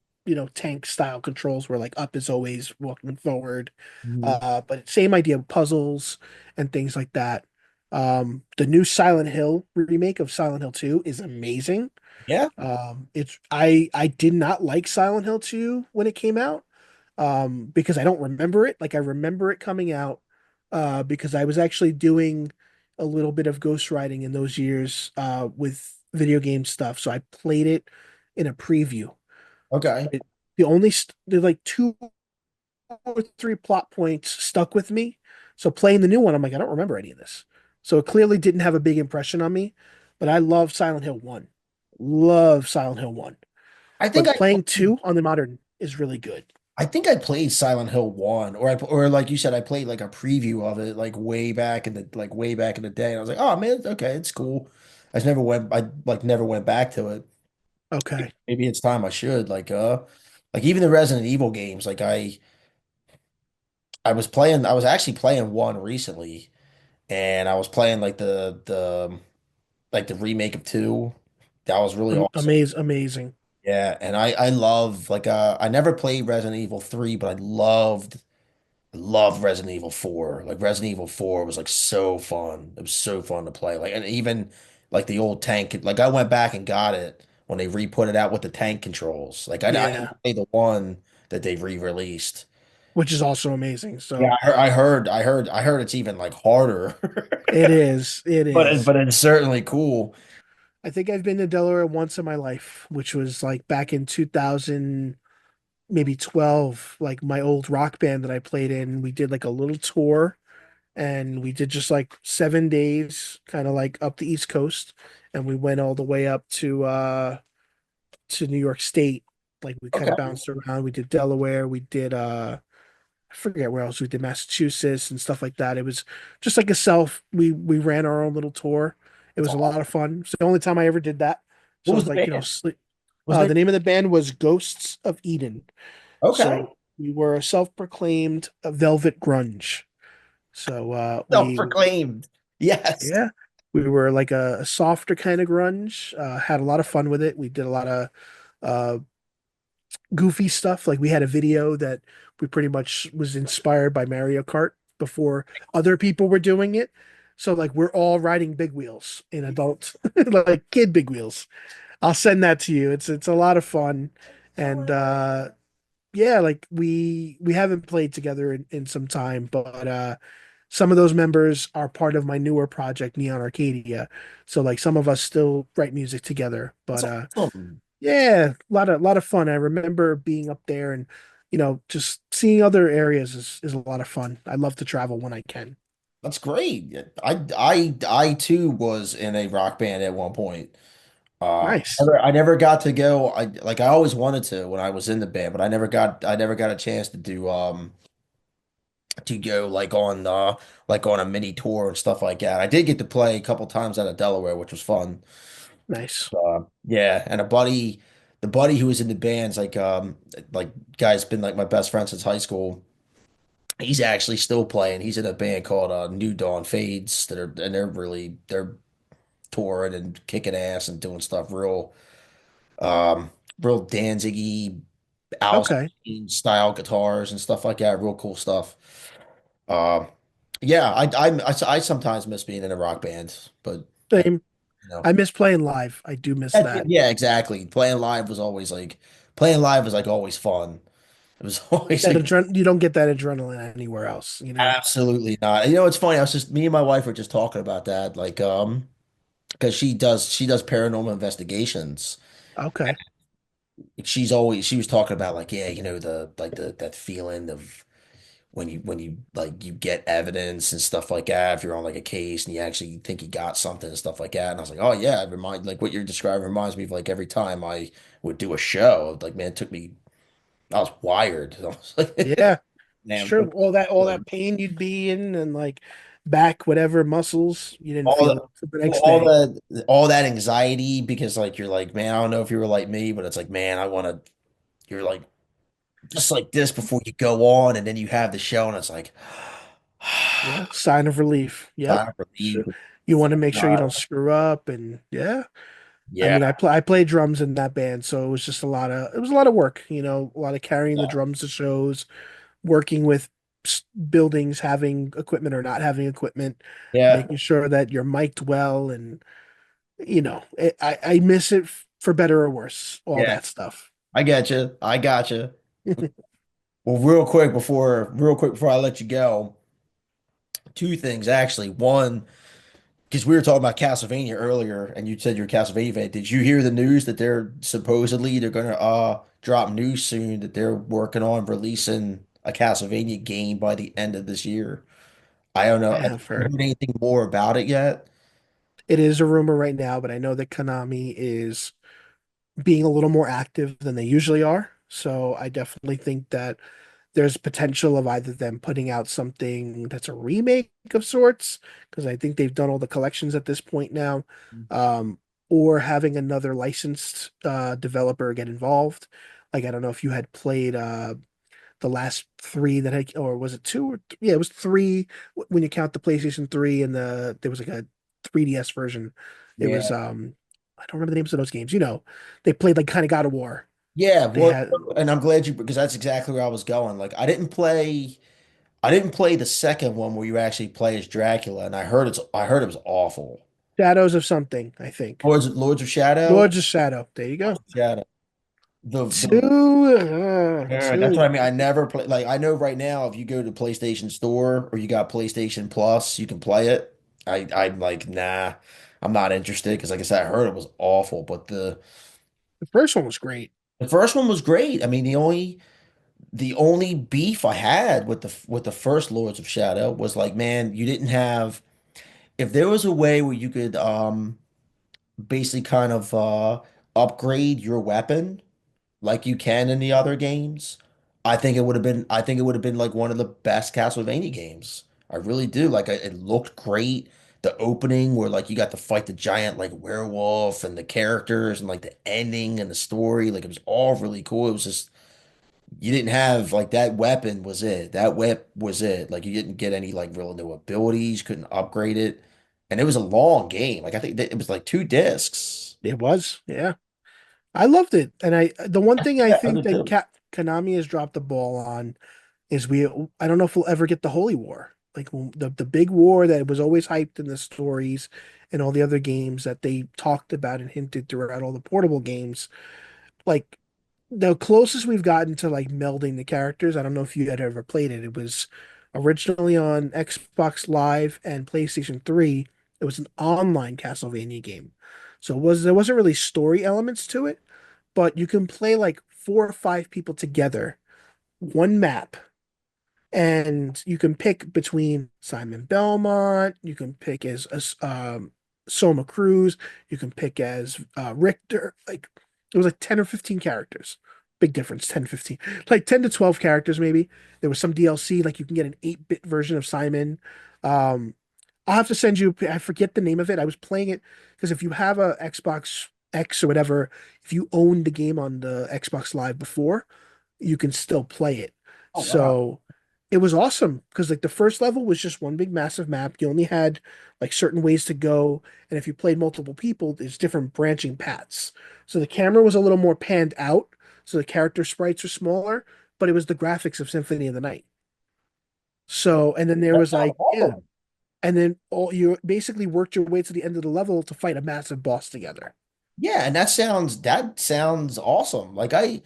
tank style controls where like up is always walking forward. Mhm. But same idea, puzzles and things like that. The new Silent Hill remake of Silent Hill 2 is amazing. Yeah. I did not like Silent Hill 2 when it came out, because I don't remember it. Like I remember it coming out, because I was actually doing a little bit of ghostwriting in those years, with video game stuff. So I played it in a preview. Okay. But there's like two or three plot points stuck with me. So playing the new one, I'm like, I don't remember any of this. So it clearly didn't have a big impression on me, but I love Silent Hill 1. Love Silent Hill 1. I think But I playing 2 on the modern is really good. I think I played Silent Hill 1 or like you said I played like a preview of it like way back in the day and I was like, "Oh man, okay, it's cool." I like never went back to it. Okay. Maybe it's time I should like even the Resident Evil games like I was actually playing one recently and I was playing like the remake of 2. That was really awesome. Amazing. Yeah, and I love like I never played Resident Evil 3, but I loved Resident Evil 4. Like Resident Evil 4 was like so fun. It was so fun to play. Like and even like the old tank like I went back and got it when they re-put it out with the tank controls. Like I Yeah, didn't play the one that they re-released. which is also amazing. Yeah, So I heard it's even like harder. it is. It is. But it's certainly cool. I think I've been to Delaware once in my life, which was like back in 2000. maybe 12, like my old rock band that I played in. We did like a little tour and we did just like 7 days, kind of like up the East Coast. And we went all the way up to New York State. Like we kind Okay. of bounced around. We did Delaware, we did I forget where else we did Massachusetts and stuff like that. It was just like a self. We ran our own little tour. It That's was a awesome. lot of fun. It's the only time I ever did that. What So was it's the like, band? sleep. Was there? The name of the band was Ghosts of Eden. Okay. So we were a self-proclaimed velvet grunge. So Self-proclaimed. Yes. yeah, we were like a softer kind of grunge. Had a lot of fun with it. We did a lot of uh, goofy stuff. Like we had a video that we pretty much was inspired by Mario Kart before other people were doing it. So like we're all riding big wheels in adult, like kid big wheels. I'll send that to you. It's a lot of fun. And yeah, like we haven't played together in some time, but some of those members are part of my newer project, Neon Arcadia. So like some of us still write music together. That's But awesome. yeah, a lot of fun. I remember being up there and just seeing other areas is a lot of fun. I love to travel when I can. That's great. I too was in a rock band at one point. Nice. I never got to go. I always wanted to when I was in the band, but I never got a chance to go like on a mini tour and stuff like that. I did get to play a couple times out of Delaware, which was fun. Nice. Yeah, and the buddy who was in the band's like guy's been like my best friend since high school. He's actually still playing. He's in a band called New Dawn Fades they're touring and kicking ass and doing stuff um real Danzig-y Alice Okay. in style guitars and stuff like that. Real cool stuff. Um, yeah, I sometimes miss being in a rock band, but Same. you know, I miss playing live. I do miss that. yeah, exactly. Playing live was like always fun. It was always like You don't get that adrenaline anywhere else. absolutely not. You know, it's funny. I was just me and my wife were just talking about that, because she does paranormal investigations. Okay. She was talking about like yeah, the like the that feeling of when you like you get evidence and stuff like that if you're on like a case and you actually think you got something and stuff like that and I was like oh yeah it remind like what you're describing reminds me of like every time I would do a show like man it took me I was wired I was like Yeah, it's man true. All that pain you'd be in and like back whatever muscles you didn't all feel the, it for the next day. all that anxiety because like you're like man I don't know if you were like me but it's like man I want to you're like just like this before you go on and then you have the show and it's like Yeah, sign of relief. Yep. sigh of relief. Sure. You want to make sure you don't screw up and yeah. I Yeah, mean, I play drums in that band, so it was a lot of work, a lot of carrying the drums to shows, working with buildings, having equipment or not having equipment, yeah, making sure that you're mic'd well and I miss it for better or worse, all yeah. that stuff. I get you. I got you. Well, real quick before I let you go, two things actually. One, because we were talking about Castlevania earlier, and you said you're a Castlevania fan. Did you hear the news that they're gonna drop news soon that they're working on releasing a Castlevania game by the end of this year? I don't I know. Have have you heard. heard anything more about it yet? It is a rumor right now, but I know that Konami is being a little more active than they usually are. So I definitely think that there's potential of either them putting out something that's a remake of sorts, because I think they've done all the collections at this point now, um, or having another licensed developer get involved. Like I don't know if you had played the last three that had, or was it two? Yeah, it was three when you count the PlayStation 3 and there was like a 3DS version. It was Yeah. I don't remember the names of those games. They played like kind of God of War. Yeah, They well, had and I'm glad you because that's exactly where I was going. Like I didn't play the second one where you actually play as Dracula, and I heard it was awful. Shadows of something, I think. Lords of Shadow? Lords of Shadow. There you Lords go. of Shadow. The Two, that's what I two. mean. I never play like I know right now if you go to PlayStation Store or you got PlayStation Plus, you can play it. I'm like, nah, I'm not interested because like I said, I heard it was awful, but The first one was great. the first one was great. I mean, the only the only beef I had with the first Lords of Shadow was like, man, you didn't have if there was a way where you could basically kind of upgrade your weapon like you can in the other games, I think it would have been like one of the best Castlevania games. I really do. Like it looked great. The opening where like you got to fight the giant like werewolf and the characters and like the ending and the story, like it was all really cool. It was just you didn't have like that weapon was it. That whip was it. Like you didn't get any like real new abilities, couldn't upgrade it. And it was a long game. Like I think that it was like 2 discs. It was, yeah. I loved it. And the one thing I Yeah, I think did that too. Konami has dropped the ball on is I don't know if we'll ever get the Holy War. Like the big war that was always hyped in the stories and all the other games that they talked about and hinted throughout all the portable games. Like the closest we've gotten to like melding the characters, I don't know if you had ever played it. It was originally on Xbox Live and PlayStation 3. It was an online Castlevania game. So there wasn't really story elements to it, but you can play like 4 or 5 people together, one map, and you can pick between Simon Belmont, you can pick as Soma Cruz, you can pick as Richter. Like it was like 10 or 15 characters. Big difference, 10, 15. Like 10 to 12 characters maybe. There was some DLC, like you can get an 8-bit version of Simon. Um, I'll have to send you, I forget the name of it. I was playing it because if you have a Xbox X or whatever, if you owned the game on the Xbox Live before, you can still play it. Oh wow. So it was awesome because like the first level was just one big massive map. You only had like certain ways to go, and if you played multiple people, there's different branching paths. So the camera was a little more panned out, so the character sprites were smaller, but it was the graphics of Symphony of the Night. So and then there That was sounds like yeah, awesome. and then all you basically worked your way to the end of the level to fight a massive boss together. Yeah, and that sounds awesome. Like I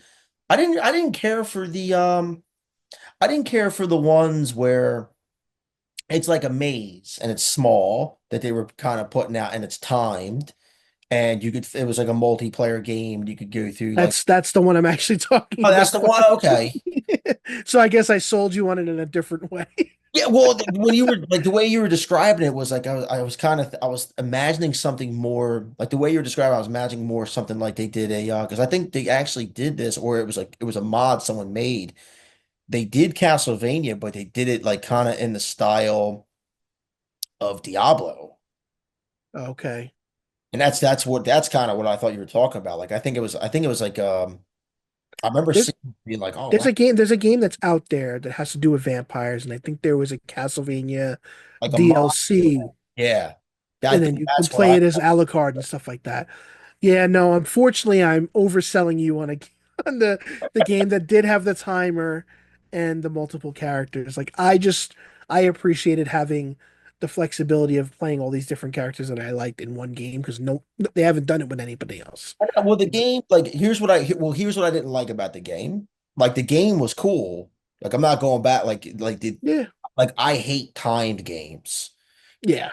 didn't care for the I didn't care for the ones where it's like a maze and it's small that they were kind of putting out and it's timed and you could it was like a multiplayer game you could go through like That's the one I'm actually talking oh that's the about. one okay. So I guess I sold you on it in a different way. Yeah, well, when you were like the way you were describing it was like I was kind of I was imagining something more like the way you were describing. I was imagining more something like they did a because I think they actually did this or it was like it was a mod someone made. They did Castlevania, but they did it like kind of in the style of Diablo, Okay. and that's kind of what I thought you were talking about. Like I think it was like I remember There's seeing being like oh wow there's a game that's out there that has to do with vampires, and I think there was a Castlevania like a mod. DLC, Yeah, I and think then you can that's what play I it as Alucard and stuff like that. Yeah, no, unfortunately, I'm overselling you on a on the game that did have the timer and the multiple characters. Like I appreciated having the flexibility of playing all these different characters that I liked in one game because no, they haven't done it with anybody else. well, the game, like, here's what I didn't like about the game. Like, the game was cool. Like, I'm not going back. Yeah, Like, I hate timed games. yeah.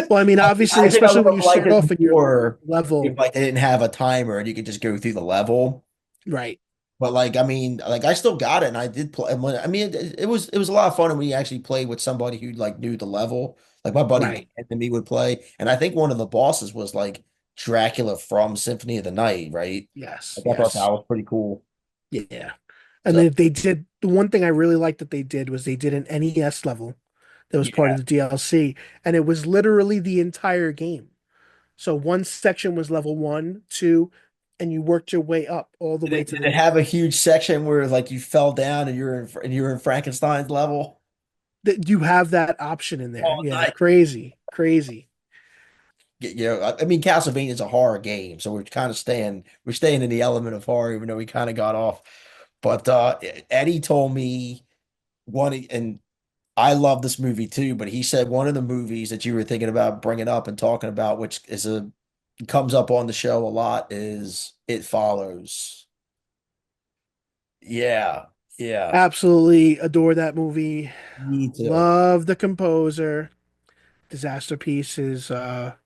Well, I mean, obviously, I think I especially would when have you liked start it off in your more if, level, like, they didn't have a timer and you could just go through the level. right, But, like, I mean, like, I still got it and I did play. I mean, it was a lot of fun when we actually played with somebody who, like, knew the level. Like, my buddy right. and me would play. And I think one of the bosses was, like, Dracula from Symphony of the Night, right? Yes, Like, I thought that yes, was pretty cool. yeah. And So, then they did the one thing I really liked that they did was they did an NES level that was part yeah. of the DLC, and it was literally the entire game. So one section was level one, two, and you worked your way up all the way to Did it the. have a huge section where like you fell down and you were in Frankenstein's level? You have that option in there. Oh, Yeah, nice. crazy, crazy. You know, I mean, Castlevania is a horror game, so we're staying in the element of horror, even though we kind of got off. But Eddie told me and I love this movie too, but he said one of the movies that you were thinking about bringing up and talking about, which is a comes up on the show a lot, is It Follows. Yeah, yeah, Absolutely adore that movie. me too. Love the composer. Disaster Piece is a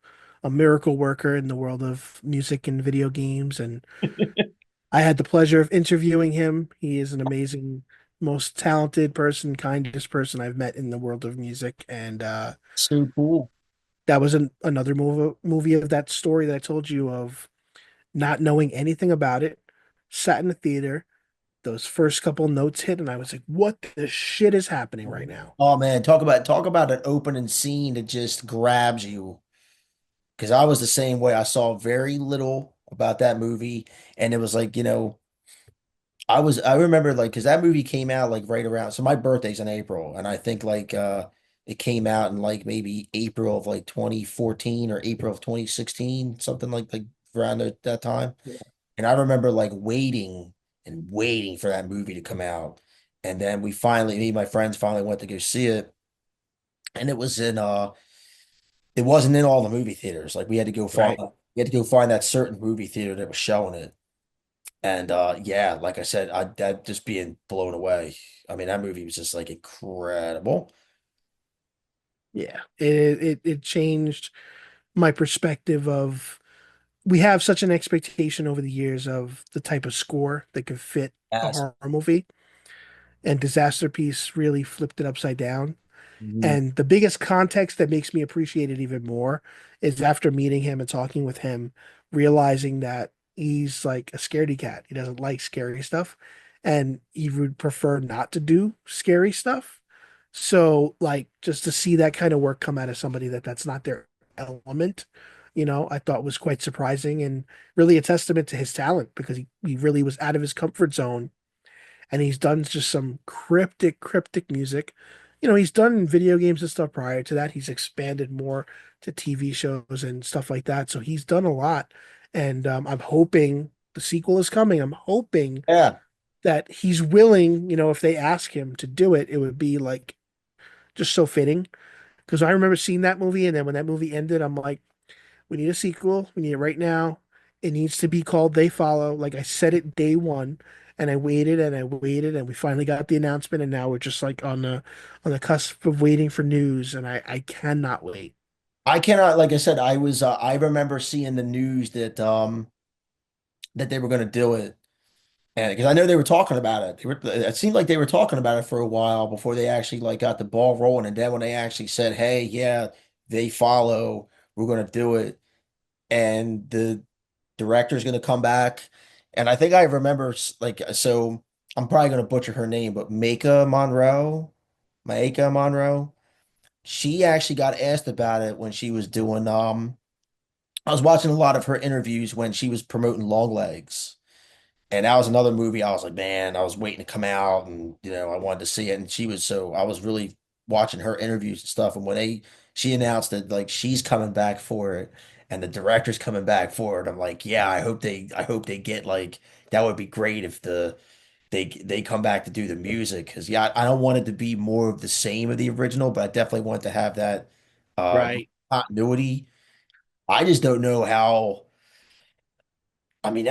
miracle worker in the world of music and video games, and I had the pleasure of interviewing him. He is an amazing, most talented person, kindest person I've met in the world of music. And So cool. that was another movie of that story that I told you of not knowing anything about it. Sat in the theater, those first couple notes hit, and I was like, "What the shit is happening right now?" Oh man, talk about an opening scene that just grabs you. Because I was the same way. I saw very little about that movie, and it was like, I remember like because that movie came out like right around. So my birthday's in April, and I think like it came out in like maybe April of like 2014 or April of 2016, something like around that time. Yeah. And I remember like waiting and waiting for that movie to come out. And then me and my friends finally went to go see it. And it wasn't in all the movie theaters. Like Right. we had to go find that certain movie theater that was showing it. And yeah, like I said, I just being blown away. I mean, that movie was just like incredible. Yeah. It changed my perspective of we have such an expectation over the years of the type of score that could fit a Yes. horror movie, and Disaster Piece really flipped it upside down. Mhm. And the biggest context that makes me appreciate it even more is after meeting him and talking with him, realizing that he's like a scaredy cat. He doesn't like scary stuff, and he would prefer not to do scary stuff. So, like, just to see that kind of work come out of somebody that's not their element, I thought was quite surprising and really a testament to his talent because he really was out of his comfort zone, and he's done just some cryptic music. He's done video games and stuff prior to that. He's expanded more to TV shows and stuff like that. So he's done a lot. And I'm hoping the sequel is coming. I'm hoping Yeah. that he's willing, if they ask him to do it, it would be like just so fitting. Because I remember seeing that movie, and then when that movie ended, I'm like, we need a sequel. We need it right now. It needs to be called They Follow. Like I said it day one, and I waited and I waited, and we finally got the announcement, and now we're just like on the cusp of waiting for news, and I cannot wait. I cannot, like I said, I remember seeing the news that they were going to do it. And because I know they were talking about it. It seemed like they were talking about it for a while before they actually like got the ball rolling. And then when they actually said, "Hey, yeah, they follow, we're going to do it," and the director's going to come back. And I think I remember so I'm probably going to butcher her name, but Maika Monroe. She actually got asked about it when she was doing I was watching a lot of her interviews when she was promoting Long Legs. And that was another movie I was like, man, I was waiting to come out and I wanted to see it. And I was really watching her interviews and stuff. And when she announced that like she's coming back for it and the director's coming back for it, I'm like, yeah, I hope they get like that would be great if they come back to do the music. Cause yeah, I don't want it to be more of the same of the original, but I definitely want to have that uh Right. continuity. I just don't know how. I mean,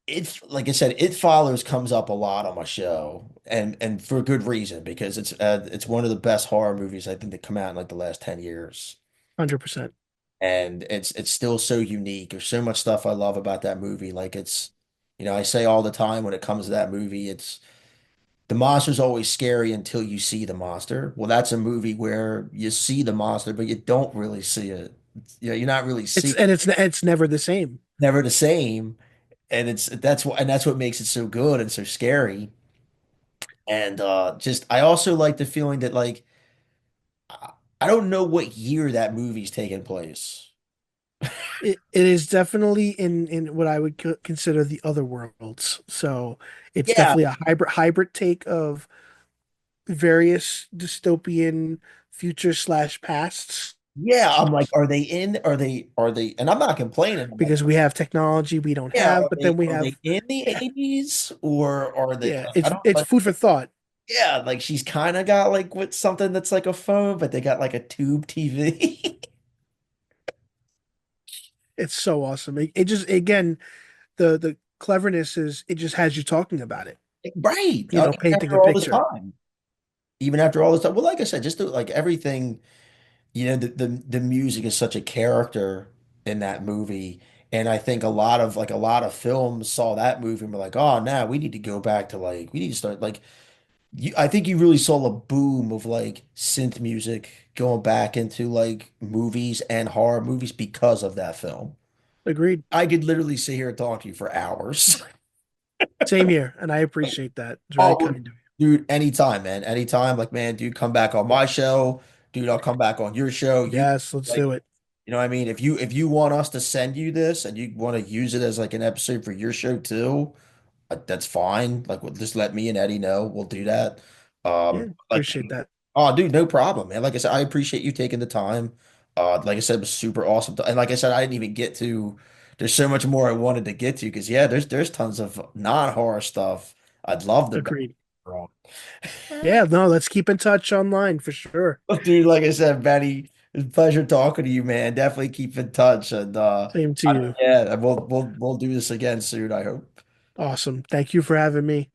it's like I said, It Follows comes up a lot on my show, and for good reason because it's one of the best horror movies I think that come out in like the last 10 years, 100%. and it's still so unique. There's so much stuff I love about that movie. Like I say all the time when it comes to that movie, it's the monster's always scary until you see the monster. Well, that's a movie where you see the monster, but you don't really see it. You're not really It's seeing and it's never the same. never the same. And that's what makes it so good and so scary. And just I also like the feeling that like I I don't know what year that movie's taking place. It is definitely in what I would consider the other worlds. So it's Yeah, definitely a hybrid take of various dystopian future slash pasts yeah. I'm like, are they and I'm not complaining. I'm like, because we have technology we don't yeah, have, but then we are they have, in the yeah, 80s or are they yeah, I it's don't it's like food for thought. yeah, like she's kind of got like with something that's like a phone, but they got like a tube TV. It's so awesome. It just again the cleverness is it just has you talking about it, Right. Even painting a after all this picture. time. Even after all this time. Well, like I said, like everything. The music is such a character in that movie, And I think a lot of films saw that movie and were like, oh, now we need to go back to like we need to start like I think you really saw a boom of like synth music going back into like movies and horror movies because of that film. Agreed. I could literally sit here and talk to you for hours. Same here, and I appreciate that. It's very Oh, well, kind of dude, anytime, man. Anytime. Like, man, dude, come back on my show. Dude, I'll come back on your show. you. You Yes, let's like, do it. you know what I mean? If you want us to send you this and you want to use it as like an episode for your show too, that's fine. Like, just let me and Eddie know. We'll do that. Yeah, Like, appreciate that. oh, dude, no problem, man. Like I said, I appreciate you taking the time. Like I said, it was super awesome. And like I said, I didn't even get to. There's so much more I wanted to get to because yeah, there's tons of non-horror stuff I'd love to Agreed. wrong. Yeah, no, let's keep in touch online for sure. Dude, like I said, Benny, it's a pleasure talking to you, man. Definitely keep in touch, and Same to you. yeah, we'll do this again soon, I hope. Awesome. Thank you for having me.